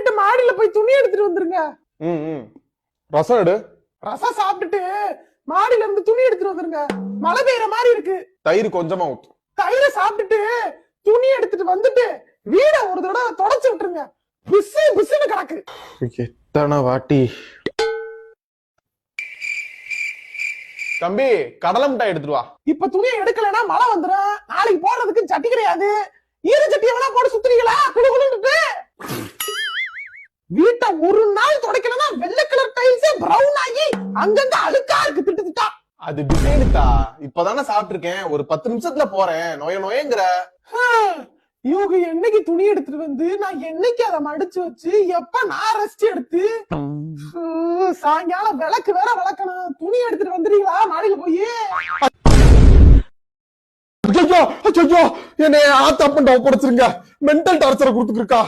சாப்பிட்டுட்டு மாடியில போய் துணி எடுத்துட்டு வந்துருங்க. ரசம் எடு. ரசம் சாப்பிட்டுட்டு மாடியில இருந்து துணி எடுத்துட்டு வந்துருங்க. மழை பெய்யற மாதிரி இருக்கு. தயிர் கொஞ்சமா ஊத்து. தயிரை சாப்பிட்டுட்டு துணி எடுத்துட்டு வந்துட்டு வீட ஒரு தடவை தொடச்சு விட்டுருங்க. பிசு பிசுன்னு கிடக்கு. எத்தனை வாட்டி. தம்பி கடலை மிட்டாய் எடுத்துட்டு வா. இப்ப துணியை எடுக்கலன்னா மழை வந்துடும். நாளைக்கு போடுறதுக்கு சட்டி கிடையாது. ஈர சட்டி எவனா போட்டு சுத்துறீங்களா? குடுகுடுன்னு வீட்டை ஒரு நாள் துடைக்கலன்னா வெள்ளை கலர் டைல்ஸே பிரவுன் ஆகி அங்கங்க அழுக்கா இருக்கு. திட்டுத்தா அது டிசைனுக்கா. இப்பதானே சாப்பிட்டு இருக்கேன். ஒரு 10 நிமிஷத்துல போறேன். நோயங்கிற இவங்க என்னைக்கு துணி எடுத்துட்டு வந்து நான் என்னைக்கு அதை மடிச்சு வச்சு எப்ப நான் ரெஸ்ட் எடுத்து சாயங்காலம் விளக்கு வேற விளக்கணும். துணி எடுத்துட்டு வந்துறீங்களா மாடியில போய்? என்னை ஆத்தப்பண்டா ஒப்படைச்சிருங்க. மென்டல் டார்ச்சரை கொடுத்துருக்கா.